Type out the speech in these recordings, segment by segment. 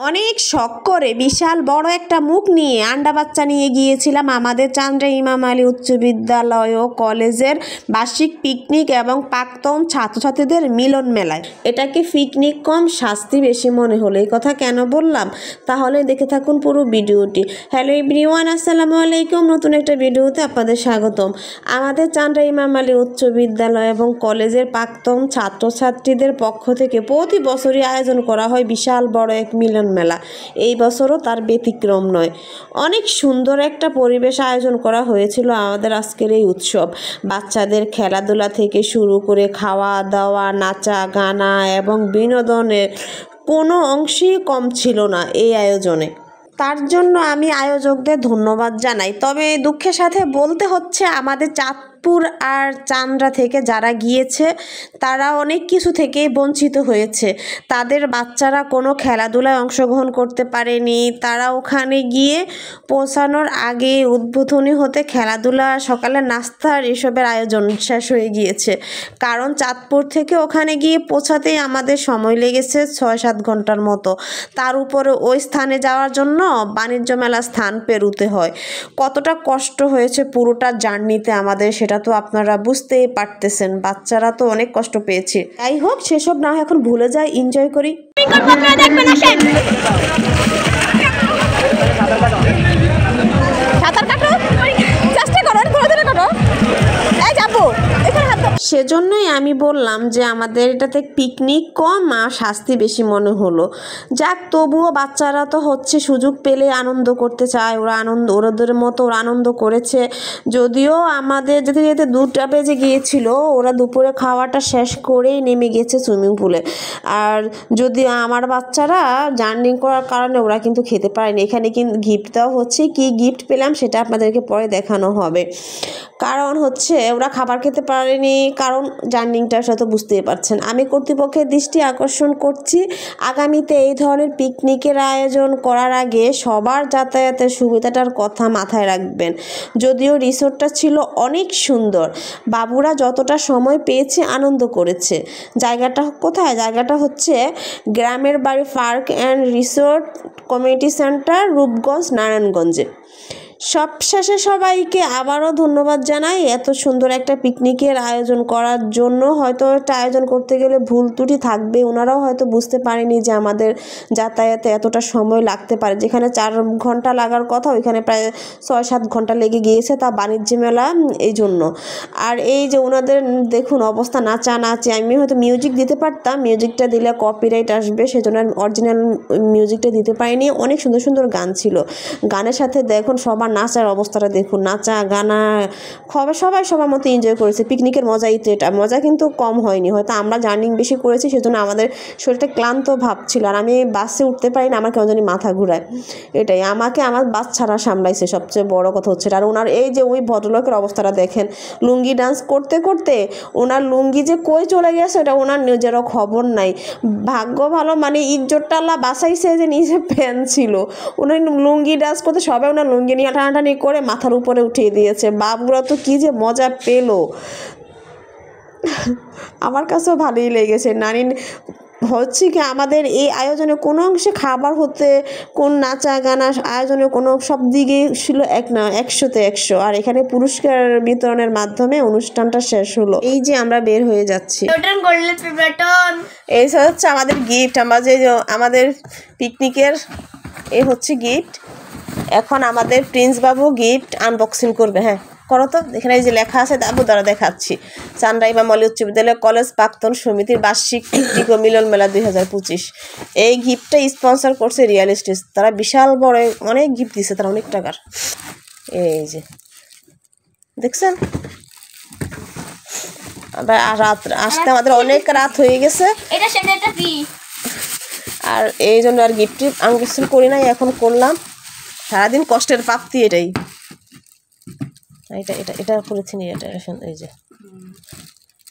অনেক শখ করে বিশাল বড় একটা মুখ নিয়ে আন্ডা বাচ্চা নিয়ে গিয়েছিলাম আমাদের চান্দ্রা ইমাম আলী উচ্চ বিদ্যালয় ও কলেজের বার্ষিক পিকনিক এবং প্রাক্তন ছাত্রছাত্রীদের মিলন মেলায়। এটাকে পিকনিক কম শাস্তি বেশি মনে হলো। এই কথা কেন বললাম তাহলে দেখে থাকুন পুরো ভিডিওটি। হ্যালো এভরিওয়ান, আসসালামু আলাইকুম। নতুন একটা ভিডিওতে আপনাদের স্বাগতম। আমাদের চান্দ্রা ইমাম আলী উচ্চ বিদ্যালয় এবং কলেজের প্রাক্তন ছাত্রছাত্রীদের পক্ষ থেকে প্রতি বছরই আয়োজন করা হয় বিশাল বড় এক মিলন মেলা। এই বছরও তার ব্যতিক্রম নয়। অনেক সুন্দর একটা পরিবেশ আয়োজন করা হয়েছিল আমাদের আজকের এই উৎসব। বাচ্চাদের খেলাধুলা থেকে শুরু করে খাওয়া দাওয়া, নাচা গানা এবং বিনোদনের কোনো অংশই কম ছিল না এই আয়োজনে। তার জন্য আমি আয়োজকদের ধন্যবাদ জানাই। তবে দুঃখের সাথে বলতে হচ্ছে আমাদের চাঁদপুর আর চান্দ্রা থেকে যারা গিয়েছে তারা অনেক কিছু থেকেই বঞ্চিত হয়েছে। তাদের বাচ্চারা কোনো খেলাধুলায় অংশগ্রহণ করতে পারেনি। তারা ওখানে গিয়ে পৌঁছানোর আগে উদ্বোধনী হতে খেলাধুলা, সকালে নাস্তার এসবের আয়োজন শেষ হয়ে গিয়েছে। কারণ চাঁদপুর থেকে ওখানে গিয়ে পৌঁছাতেই আমাদের সময় লেগেছে 6-7 ঘন্টার মতো। তার উপরে ওই স্থানে যাওয়ার জন্য বাণিজ্য মেলা স্থান পেরুতে হয়। কতটা কষ্ট হয়েছে পুরোটা জার্নিতে আমাদের, সেটা তো আপনারা বুঝতেই পারতেছেন। বাচ্চারা তো অনেক কষ্ট পেয়েছে। যাই হোক, সেসব না এখন ভুলে যাই, এনজয় করি। সেজন্যই আমি বললাম যে আমাদের এটাতে পিকনিক কম আর শাস্তি বেশি মনে হলো। যাক, তবুও বাচ্চারা তো হচ্ছে সুযোগ পেলে আনন্দ করতে চায়। ওদের মতো ওরা আনন্দ করেছে। যদিও আমাদের যেতে যেতে 2টা বেজে গিয়েছিল, ওরা দুপুরে খাওয়াটা শেষ করেই নেমে গেছে সুইমিং পুলে। আর যদি আমার বাচ্চারা জার্নি করার কারণে ওরা কিন্তু খেতে পারেনি। এখানে কিন্তু গিফট দেওয়া হচ্ছে। কি গিফট পেলাম সেটা আপনাদেরকে পরে দেখানো হবে। কারণ হচ্ছে ওরা খাবার খেতে পারেনি, কারণ জার্নিংটার সাথে বুঝতেই পারছেন। আমি কর্তৃপক্ষের দৃষ্টি আকর্ষণ করছি, আগামীতে এই ধরনের পিকনিকের আয়োজন করার আগে সবার যাতায়াতের সুবিধাটার কথা মাথায় রাখবেন। যদিও রিসোর্টটা ছিল অনেক সুন্দর, বাবুরা যতটা সময় পেয়েছে আনন্দ করেছে। জায়গাটা কোথায়? জায়গাটা হচ্ছে গ্রামের বাড়ি park and resort community centre, Rupganj, নারায়ণগঞ্জে। সবশেষে সবাইকে আবারও ধন্যবাদ জানাই এত সুন্দর একটা পিকনিকের আয়োজন করার জন্য। হয়তো একটা আয়োজন করতে গেলে ভুল ত্রুটি থাকবে, ওনারাও হয়তো বুঝতে পারেনি যে আমাদের যাতায়াতে এতটা সময় লাগতে পারে। যেখানে 4 ঘন্টা লাগার কথা ওইখানে প্রায় 6-7 ঘন্টা লেগে গিয়েছে, তা বাণিজ্য মেলা এই জন্য। আর এই যে ওনাদের দেখুন অবস্থা, নাচে আমি হয়তো মিউজিক দিতে পারতাম, মিউজিকটা দিলে কপিরাইট আসবে, সেজন্য অরিজিনাল মিউজিকটা দিতে পারিনি। অনেক সুন্দর সুন্দর গান ছিল। গানের সাথে দেখুন সবার নাচার অবস্থাটা দেখুন, নাচা গানা সবার মতো এনজয় করেছে। পিকনিকের মজাই তো এটা, মজা কিন্তু কম হয়নি। হয়তো আমরা জার্নিং বেশি করেছি সেজন্য আমাদের শরীরটা ক্লান্ত ভাব ছিল। আর আমি বাসে উঠতে পারি না, আমার কেমন জানি মাথা ঘুরায়। এটাই আমাকে আমার বাচ্চারা সামলাইছে, সবচেয়ে বড় কথা হচ্ছে। আর ওনার এই যে ওই ভদ্রলোকের অবস্থাটা দেখেন, লুঙ্গি ডান্স করতে করতে ওনার লুঙ্গি যে কই চলে গেছে এটা ওনার নিজেরও খবর নাই। ভাগ্য ভালো, মানে ইজ্জতটা আল্লাহ বাঁচাইছে যে নিজে প্যান্ট ছিল। উনি লুঙ্গি ডান্স করতে সবাই ওনার লুঙ্গি নিয়ে টানাটানি করে মাথার উপরে উঠিয়ে দিয়েছে। বাবুরা তো কি যে মজা পেল, আমার কাছেও ভালোই লেগেছে। নানি হচ্ছে কি আমাদের এই আয়োজনে কোনো অংশে খাবার হতে, কোন নাচা গানা আয়োজনে কোনো সব দিকে ছিল 100তে 100। আর এখানে পুরস্কার বিতরণের মাধ্যমে অনুষ্ঠানটা শেষ হলো। এই যে আমরা বের হয়ে যাচ্ছি। এই হচ্ছে আমাদের গিফট। আমাদের পিকনিকের এই হচ্ছে গিফট। এখন আমাদের প্রিন্স বাবু গিফট আনবক্সিং করবে। হ্যাঁ করো তো, এখানে এই যে লেখা আছে দাবু দ্বারা দেখাচ্ছি। চান্দ্রা ইমাম আলী উচ্চ বিদ্যালয় কলেজ প্রাক্তন সমিতির বার্ষিক পিকনিক ও মিলন মেলা 2025। এই গিফটটা স্পন্সর করছে রিয়েল এস্টেট। তারা বিশাল বড় অনেক গিফট দিচ্ছে, তারা অনেক টাকার। এই যে দেখছেন, রাত আসতে আমাদের অনেক রাত হয়ে গেছে। আর এই জন্য আর গিফট আনবক্সিং করি নাই, এখন করলাম। সারাদিন কষ্টের প্রাপ্তি এটাই। এটা করেছি নি, এটা এই যে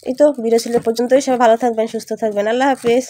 এই তো ভিডিও ছিল পর্যন্তই। সবাই ভালো থাকবেন, সুস্থ থাকবেন। আল্লাহ হাফেজ।